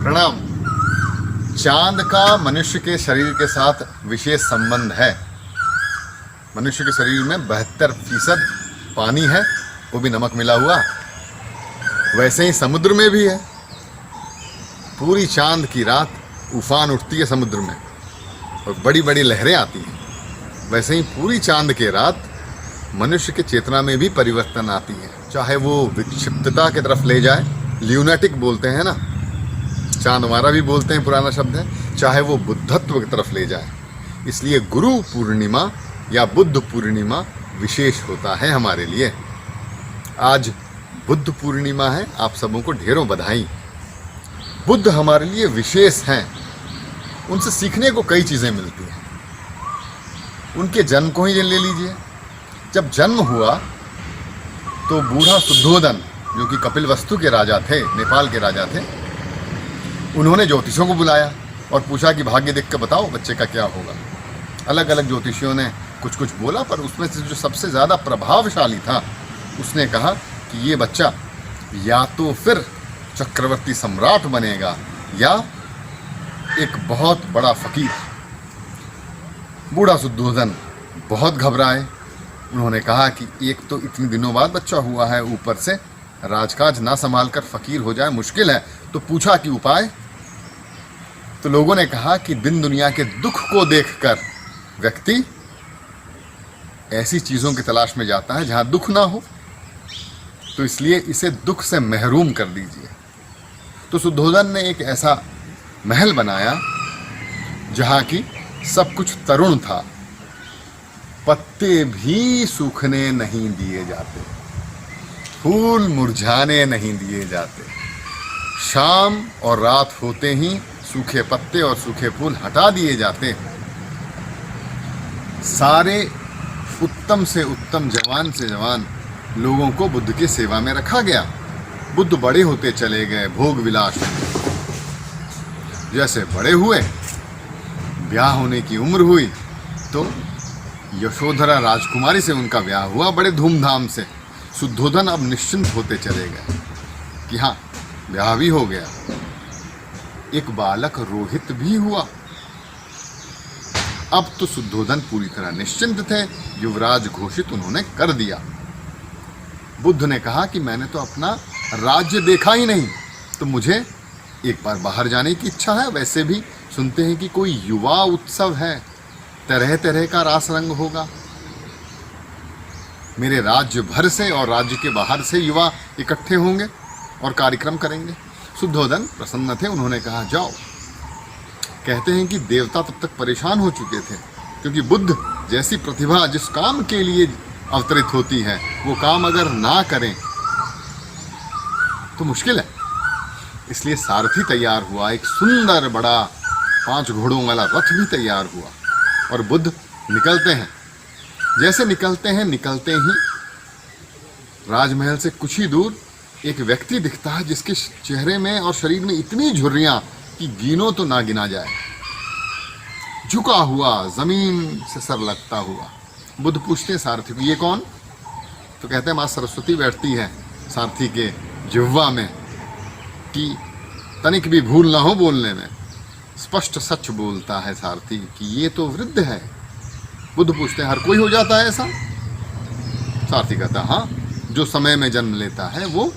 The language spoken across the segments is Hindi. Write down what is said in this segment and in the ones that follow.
प्रणाम। चांद का मनुष्य के शरीर के साथ विशेष संबंध है। मनुष्य के शरीर में 72% पानी है, वो भी नमक मिला हुआ। वैसे ही समुद्र में भी है। पूरी चांद की रात उफान उठती है समुद्र में और बड़ी बड़ी लहरें आती हैं। वैसे ही पूरी चांद के रात मनुष्य के चेतना में भी परिवर्तन आती है, चाहे वो विक्षिप्तता की तरफ ले जाए, ल्यूनेटिक बोलते हैं ना, चांद मारा भी बोलते हैं, पुराना शब्द है, चाहे वो बुद्धत्व की तरफ ले जाए। इसलिए गुरु पूर्णिमा या बुद्ध पूर्णिमा विशेष होता है हमारे लिए। आज बुद्ध पूर्णिमा है, आप सबों को ढेरों बधाई। बुद्ध हमारे लिए विशेष हैं, उनसे सीखने को कई चीज़ें मिलती हैं। उनके जन्म को ही ले लीजिए। जब जन्म हुआ तो बूढ़ा शुद्धोधन, जो कि कपिलवस्तु के राजा थे, नेपाल के राजा थे, उन्होंने ज्योतिषों को बुलाया और पूछा कि भाग्य देख कर बताओ बच्चे का क्या होगा। अलग अलग ज्योतिषियों ने कुछ कुछ बोला, पर उसमें से जो सबसे ज़्यादा प्रभावशाली था, उसने कहा कि ये बच्चा या तो फिर चक्रवर्ती सम्राट बनेगा या एक बहुत बड़ा फकीर। बूढ़ा शुद्धोधन बहुत घबराए। उन्होंने कहा कि एक तो इतने दिनों बाद बच्चा हुआ है, ऊपर से राजकाज ना संभाल कर फकीर हो जाए, मुश्किल है। तो पूछा कि उपाय। तो लोगों ने कहा कि दिन दुनिया के दुख को देखकर व्यक्ति ऐसी चीज़ों की तलाश में जाता है जहाँ दुख ना हो, तो इसलिए इसे दुख से महरूम कर दीजिए। तो शुद्धोधन ने एक ऐसा महल बनाया जहाँ की सब कुछ तरुण था, पत्ते भी सूखने नहीं दिए जाते, फूल मुरझाने नहीं दिए जाते। शाम और रात होते ही सूखे पत्ते और सूखे फूल हटा दिए जाते। सारे उत्तम से उत्तम, जवान से जवान लोगों को बुद्ध की सेवा में रखा गया। बुद्ध बड़े होते चले गए, भोग विलास। जैसे बड़े हुए, ब्याह होने की उम्र हुई, तो यशोधरा राजकुमारी से उनका ब्याह हुआ बड़े धूमधाम से। शुद्धोधन अब निश्चिंत होते चले गए कि हाँ, ब्याह भी हो गया। एक बालक रोहित भी हुआ। अब तो शुद्धोधन पूरी तरह निश्चिंत थे, युवराज घोषित उन्होंने कर दिया। बुद्ध ने कहा कि मैंने तो अपना राज्य देखा ही नहीं, तो मुझे एक बार बाहर जाने की इच्छा है। वैसे भी सुनते हैं कि कोई युवा उत्सव है, तरह तरह का रास रंग होगा। मेरे राज्य भर से और राज्य के बाहर से युवा इकट्ठे होंगे और कार्यक्रम करेंगे। शुद्धोधन प्रसन्न थे। उन्होंने कहा जाओ। कहते हैं कि देवता तब तक परेशान हो चुके थे, क्योंकि बुद्ध जैसी प्रतिभा जिस काम के लिए अवतरित होती है, वो काम अगर ना करें तो मुश्किल है। इसलिए सारथी तैयार हुआ, एक सुंदर बड़ा 5 घोड़ों वाला रथ भी तैयार हुआ और बुद्ध निकलते हैं। जैसे निकलते ही राजमहल से कुछ ही दूर एक व्यक्ति दिखता है, जिसके चेहरे में और शरीर में इतनी झुर्रियां कि गिनो तो ना गिना जाए। झुका हुआ, जमीन से सर लगता हुआ। बुद्ध पूछते हैं सारथी को, ये कौन? तो कहते हैं माँ सरस्वती बैठती है सारथी के जिह्वा में कि तनिक भी भूल ना हो बोलने में। स्पष्ट सच बोलता है सारथी कि ये तो वृद्ध है। बुद्ध पूछते हैं, हर कोई हो जाता है ऐसा? सारथी कहता है, हाँ, जो समय में जन्म लेता है वो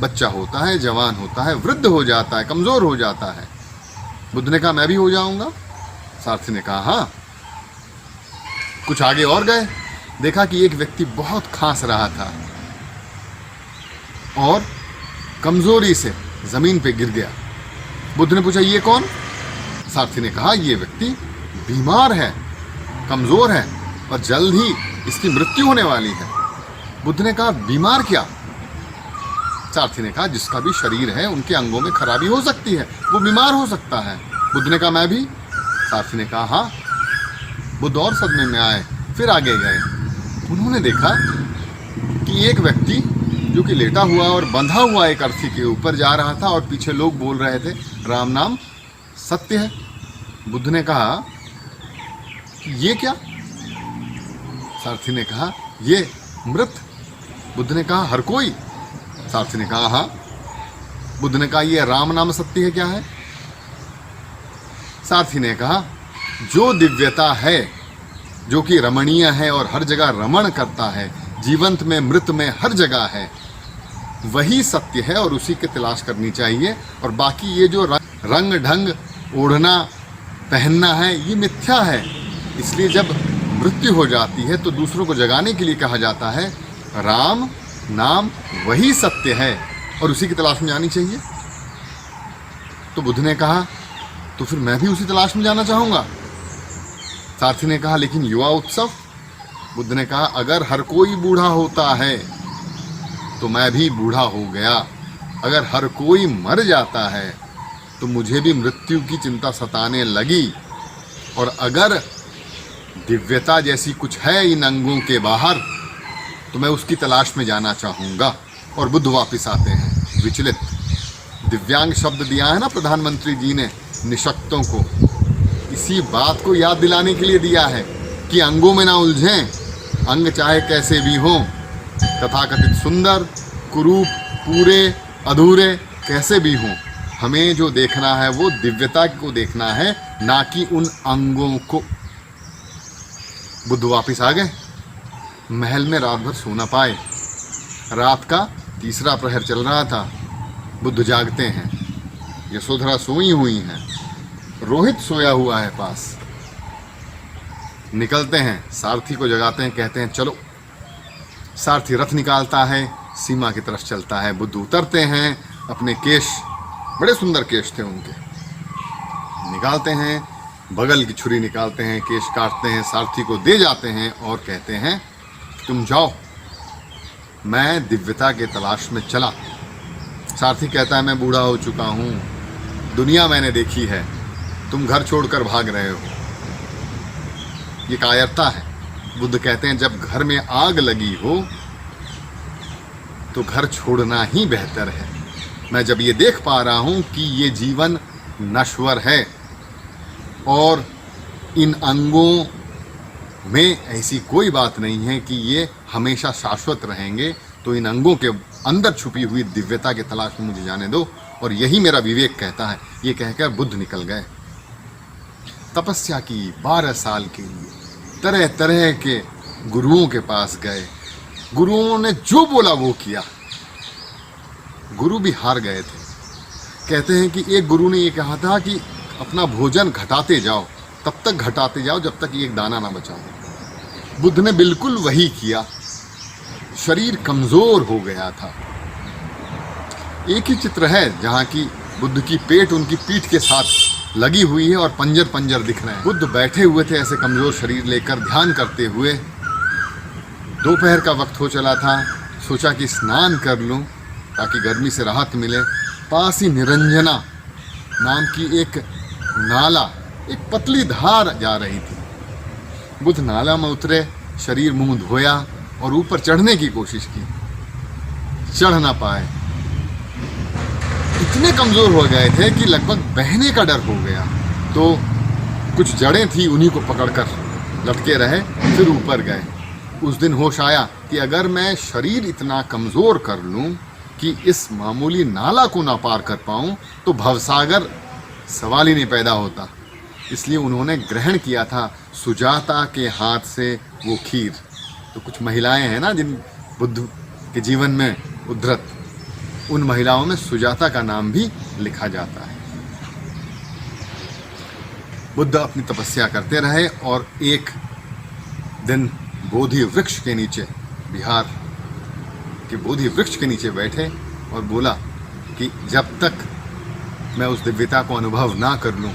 बच्चा होता है, जवान होता है, वृद्ध हो जाता है, कमज़ोर हो जाता है। बुद्ध ने कहा, मैं भी हो जाऊंगा? सारथी ने कहा, हाँ। कुछ आगे और गए, देखा कि एक व्यक्ति बहुत खांस रहा था और कमज़ोरी से ज़मीन पे गिर गया। बुद्ध ने पूछा, ये कौन? सारथी ने कहा, ये व्यक्ति बीमार है, कमज़ोर है और जल्द ही इसकी मृत्यु होने वाली है। बुद्ध ने कहा, बीमार क्या? सारथी ने कहा, जिसका भी शरीर है उनके अंगों में खराबी हो सकती है, वो बीमार हो सकता है। बुद्ध ने कहा, मैं भी? सारथी ने कहा, हाँ। बुद्ध और सदमे में आए, फिर आगे गए। उन्होंने देखा कि एक व्यक्ति जो कि लेटा हुआ और बंधा हुआ एक अर्थी के ऊपर जा रहा था और पीछे लोग बोल रहे थे, राम नाम सत्य है। बुद्ध ने कहा कि ये क्या? सारथी ने कहा, ये मृत। बुद्ध ने कहा, हर कोई? सारथी ने कहा, हाँ। बुद्ध ने कहा, ये राम नाम सत्य है क्या है? सारथी ने कहा, जो दिव्यता है, जो कि रमणीय है और हर जगह रमण करता है, जीवंत में मृत में हर जगह है, वही सत्य है और उसी की तलाश करनी चाहिए। और बाकी ये जो रंग ढंग ओढ़ना पहनना है, ये मिथ्या है। इसलिए जब मृत्यु हो जाती है तो दूसरों को जगाने के लिए कहा जाता है, राम नाम वही सत्य है और उसी की तलाश में जानी चाहिए। तो बुद्ध ने कहा, तो फिर मैं भी उसी तलाश में जाना चाहूँगा। सारथी ने कहा, लेकिन युवा उत्सव? बुद्ध ने कहा, अगर हर कोई बूढ़ा होता है तो मैं भी बूढ़ा हो गया। अगर हर कोई मर जाता है तो मुझे भी मृत्यु की चिंता सताने लगी। और अगर दिव्यता जैसी कुछ है इन अंगों के बाहर तो मैं उसकी तलाश में जाना चाहूँगा। और बुद्ध वापस आते हैं विचलित। दिव्यांग शब्द दिया है ना प्रधानमंत्री जी ने निशक्तों को, इसी बात को याद दिलाने के लिए दिया है कि अंगों में ना उलझें। अंग चाहे कैसे भी हों, तथाकथित सुंदर, कुरूप, पूरे, अधूरे कैसे भी हों, हमें जो देखना है वो दिव्यता को देखना है, ना कि उन अंगों को। बुद्ध वापस आ गए। महल में रात भर सो ना पाए। रात का तीसरा प्रहर चल रहा था। बुद्ध जागते हैं। यशोधरा सोई हुई हैं। रोहित सोया हुआ है पास। निकलते हैं, सारथी को जगाते हैं, कहते हैं चलो। सारथी रथ निकालता है, सीमा की तरफ चलता है। बुद्ध उतरते हैं, अपने केश, बड़े सुंदर केश थे उनके, निकालते हैं, बगल की छुरी निकालते हैं, केश काटते हैं, सारथी को दे जाते हैं और कहते हैं तुम जाओ, मैं दिव्यता के तलाश में चला। सारथी कहता है, मैं बूढ़ा हो चुका हूँ, दुनिया मैंने देखी है, तुम घर छोड़कर भाग रहे हो। ये कायरता है। बुद्ध कहते हैं, जब घर में आग लगी हो तो घर छोड़ना ही बेहतर है। मैं जब ये देख पा रहा हूँ कि ये जीवन नश्वर है और इन अंगों में ऐसी कोई बात नहीं है कि ये हमेशा शाश्वत रहेंगे, तो इन अंगों के अंदर छुपी हुई दिव्यता के तलाश में मुझे जाने दो। और यही मेरा विवेक कहता है। ये कहकर बुद्ध निकल गए। तपस्या की 12 साल के लिए तरह तरह के गुरुओं के पास गए। गुरुओं ने जो बोला वो किया। गुरु भी हार गए थे। कहते हैं कि एक गुरु ने ये कहा था कि अपना भोजन घटाते जाओ, तब तक घटाते जाओ जब तक एक दाना ना बचा हो। बुद्ध ने बिल्कुल वही किया। शरीर कमजोर हो गया था। एक ही चित्र है जहाँ की बुद्ध की पेट उनकी पीठ के साथ लगी हुई है और पंजर पंजर दिख रहे हैं। बुद्ध बैठे हुए थे ऐसे कमजोर शरीर लेकर, ध्यान करते हुए। दोपहर का वक्त हो चला था। सोचा कि स्नान कर लूं ताकि गर्मी से राहत मिले। पास ही निरंजना नाम की एक नाला, एक पतली धार जा रही थी। बुद्ध नाला में उतरे, शरीर मुंह धोया और ऊपर चढ़ने की कोशिश की। चढ़ ना पाए। इतने कमजोर हो गए थे कि लगभग बहने का डर हो गया। तो कुछ जड़ें थी, उन्हीं को पकड़कर लटके रहे, फिर ऊपर गए। उस दिन होश आया कि अगर मैं शरीर इतना कमजोर कर लूं कि इस मामूली नाला को ना पार कर पाऊं तो भवसागर सवाल ही नहीं पैदा होता। इसलिए उन्होंने ग्रहण किया था सुजाता के हाथ से वो खीर। तो कुछ महिलाएं हैं ना जिन बुद्ध के जीवन में उद्धृत, उन महिलाओं में सुजाता का नाम भी लिखा जाता है। बुद्ध अपनी तपस्या करते रहे और एक दिन बोधि वृक्ष के नीचे, बिहार के बोधि वृक्ष के नीचे बैठे और बोला कि जब तक मैं उस दिव्यता को अनुभव ना कर लूं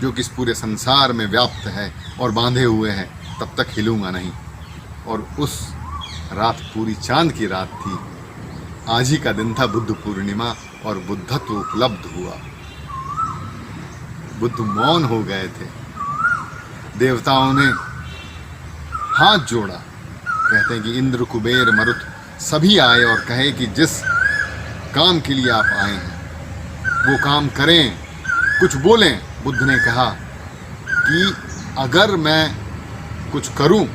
जो कि इस पूरे संसार में व्याप्त है और बांधे हुए है, तब तक हिलूंगा नहीं। और उस रात पूरी चांद की रात थी। आज ही का दिन था बुद्ध पूर्णिमा और बुद्धत्व उपलब्ध हुआ। बुद्ध मौन हो गए थे। देवताओं ने हाथ जोड़ा। कहते हैं कि इंद्र, कुबेर, मरुत सभी आए और कहे कि जिस काम के लिए आप आए हैं वो काम करें, कुछ बोलें। बुद्ध ने कहा कि अगर मैं कुछ करूं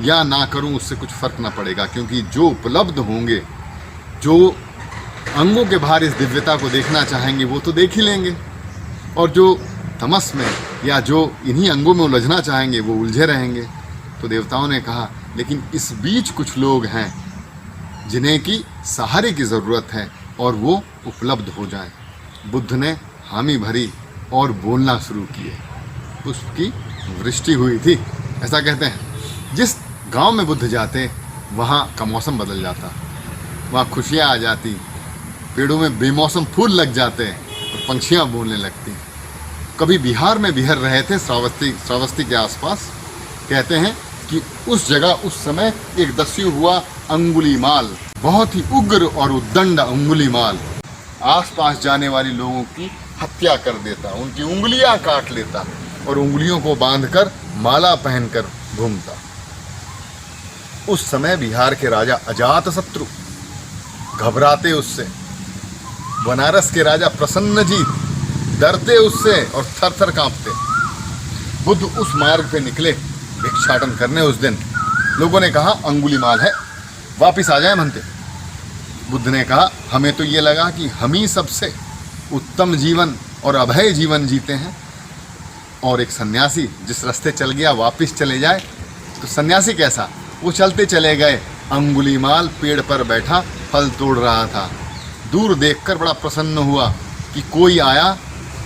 या ना करूं उससे कुछ फर्क ना पड़ेगा, क्योंकि जो उपलब्ध होंगे, जो अंगों के बाहर इस दिव्यता को देखना चाहेंगे वो तो देख ही लेंगे, और जो तमस में या जो इन्हीं अंगों में उलझना चाहेंगे वो उलझे रहेंगे। तो देवताओं ने कहा लेकिन इस बीच कुछ लोग हैं जिन्हें की सहारे की ज़रूरत है और वो उपलब्ध हो जाए। बुद्ध ने हामी भरी और बोलना शुरू किए। पुष्प की वृष्टि हुई थी। ऐसा कहते हैं जिस गांव में बुद्ध जाते वहाँ का मौसम बदल जाता, वहाँ खुशियाँ आ जाती, पेड़ों में बेमौसम फूल लग जाते और पंछियाँ बोलने लगती। कभी बिहार में बिहर रहे थे श्रावस्ती के आसपास। कहते हैं कि उस जगह उस समय एक दस्यु हुआ अंगुलीमाल, बहुत ही उग्र और उद्दंड अंगुलीमाल, आसपास जाने वाले लोगों की हत्या कर देता, उनकी उंगलियां काट लेता और उंगलियों को बांधकर माला पहनकर घूमता। उस समय बिहार के राजा अजातशत्रु घबराते उससे, बनारस के राजा प्रसन्नजीत डरते उससे और थर थर कांपते। बुद्ध उस मार्ग पे निकले भिक्षाटन करने। उस दिन लोगों ने कहा अंगुलीमाल है, वापिस आ जाए मनते। बुद्ध ने कहा हमें तो ये लगा कि हम ही सबसे उत्तम जीवन और अभय जीवन जीते हैं, और एक सन्यासी जिस रास्ते चल गया वापिस चले जाए। तो सन्यासी कैसा, वो चलते चले गए। अंगुलीमाल पेड़ पर बैठा फल तोड़ रहा था। दूर देखकर बड़ा प्रसन्न हुआ कि कोई आया,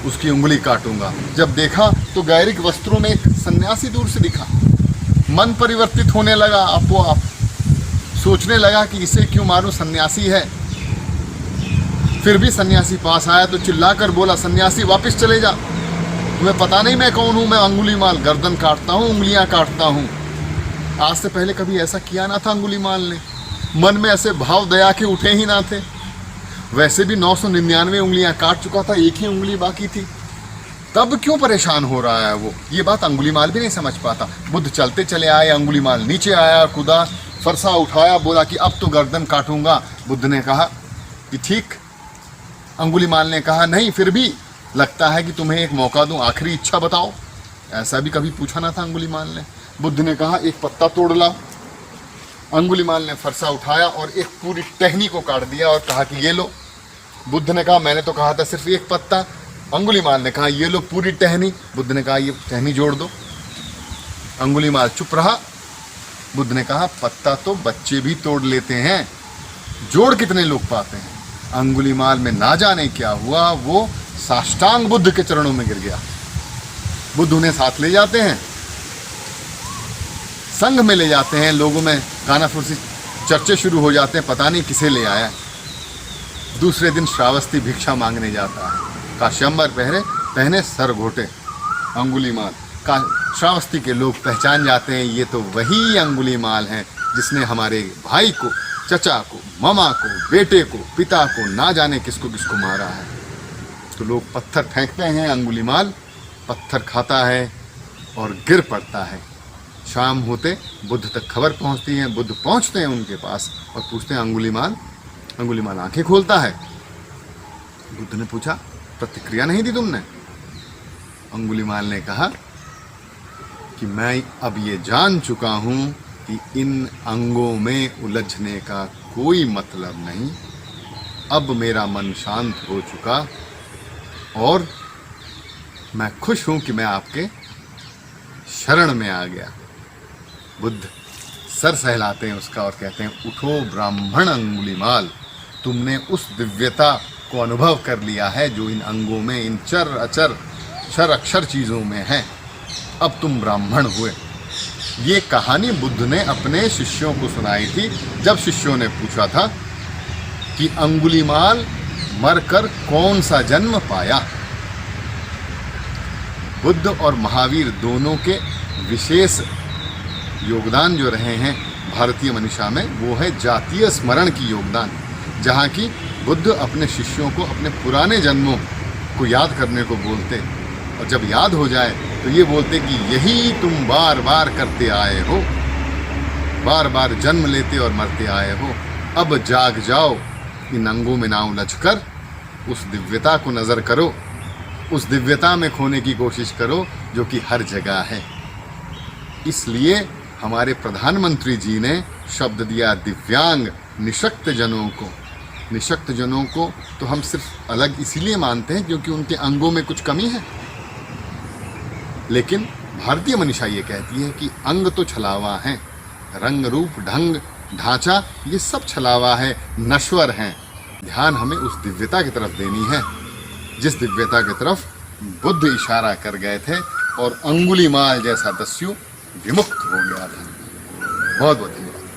उसकी उंगली काटूंगा। जब देखा तो गैरिक वस्त्रों में एक सन्यासी दूर से दिखा। मन परिवर्तित होने लगा, आपो आप सोचने लगा कि इसे क्यों मारूं, सन्यासी है। फिर भी सन्यासी पास आया तो चिल्लाकर बोला सन्यासी वापस चले जा, तुम्हें पता नहीं मैं कौन हूं, मैं अंगुलीमाल, गर्दन काटता हूं, उंगलियां काटता हूं। आज से पहले कभी ऐसा किया ना था अंगुलीमाल ने, मन में ऐसे भाव दया के उठे ही ना थे। वैसे भी 999 उंगलियां काट चुका था, एक ही उंगली बाकी थी, तब क्यों परेशान हो रहा है वो, ये बात अंगुलीमाल भी नहीं समझ पाता। बुद्ध चलते चले आए, अंगुलीमाल नीचे आया, कूदा, फरसा उठाया, बोला कि अब तो गर्दन काटूंगा। बुद्ध ने कहा कि ठीक। अंगुलीमाल ने कहा नहीं, फिर भी लगता है कि तुम्हें एक मौका दूं, आखिरी इच्छा बताओ। ऐसा भी कभी पूछा ना था अंगुलीमाल ने। बुद्ध ने कहा एक पत्ता तोड़ लाओ। अंगुलीमाल ने फरसा उठाया और एक पूरी टहनी को काट दिया और कहा कि ये लो। बुद्ध ने कहा मैंने तो कहा था सिर्फ एक पत्ता। अंगुलीमाल ने कहा ये लो पूरी टहनी। बुद्ध ने कहा ये टहनी जोड़ दो। अंगुलीमाल चुप रहा। बुद्ध ने कहा पत्ता तो बच्चे भी तोड़ लेते हैं, जोड़ कितने लोग पाते हैं। अंगुलीमाल में ना जाने क्या हुआ, वो साष्टांग बुद्ध के चरणों में गिर गया। बुद्ध उन्हें साथ ले जाते हैं, संघ में ले जाते हैं, लोगों में गाना फुर्सी चर्चे शुरू हो जाते हैं, पता नहीं किसे ले आया। दूसरे दिन श्रावस्ती भिक्षा मांगने जाता है, काश्यंबर पहने सर घोटे अंगुलीमाल। श्रावस्ती के लोग पहचान जाते हैं ये तो वही अंगुलीमाल है जिसने हमारे भाई को, चचा को, मामा को, बेटे को, पिता को, ना जाने किसको किसको मारा है। तो लोग पत्थर फेंकते हैं, अंगुलीमाल पत्थर खाता है और गिर पड़ता है। शाम होते बुद्ध तक खबर पहुंचती है। बुद्ध पहुंचते हैं उनके पास और पूछते हैं अंगुलीमाल। अंगुलीमाल आंखें खोलता है। बुद्ध ने पूछा प्रतिक्रिया नहीं दी तुमने? अंगुलीमाल ने कहा कि मैं अब ये जान चुका हूं कि इन अंगों में उलझने का कोई मतलब नहीं। अब मेरा मन शांत हो चुका और मैं खुश हूं कि मैं आपके शरण में आ गया। बुद्ध सर सहलाते हैं उसका और कहते हैं उठो ब्राह्मण अंगुलीमाल, तुमने उस दिव्यता को अनुभव कर लिया है जो इन अंगों में, इन चर अचर क्षर अक्षर चीज़ों में है। अब तुम ब्राह्मण हुए। ये कहानी बुद्ध ने अपने शिष्यों को सुनाई थी जब शिष्यों ने पूछा था कि अंगुलीमाल मरकर कौन सा जन्म पाया। बुद्ध और महावीर दोनों के विशेष योगदान जो रहे हैं भारतीय मनीषा में, वो है जातीय स्मरण की योगदान, जहाँ की बुद्ध अपने शिष्यों को अपने पुराने जन्मों को याद करने को बोलते, और जब याद हो जाए तो ये बोलते कि यही तुम बार बार करते आए हो, बार बार जन्म लेते और मरते आए हो। अब जाग जाओ, इन अंगों में ना उलझकर उस दिव्यता को नज़र करो, उस दिव्यता में खोने की कोशिश करो जो कि हर जगह है। इसलिए हमारे प्रधानमंत्री जी ने शब्द दिया दिव्यांग निशक्त जनों को निशक्त जनों को तो हम सिर्फ अलग इसीलिए मानते हैं क्योंकि उनके अंगों में कुछ कमी है, लेकिन भारतीय मनीषा ये कहती है कि अंग तो छलावा है, रंग रूप ढंग ढांचा ये सब छलावा है, नश्वर हैं। ध्यान हमें उस दिव्यता की तरफ देनी है जिस दिव्यता की तरफ बुद्ध इशारा कर गए थे और अंगुलीमाल जैसा दस्यु विमुक्त हो गया था। बहुत बहुत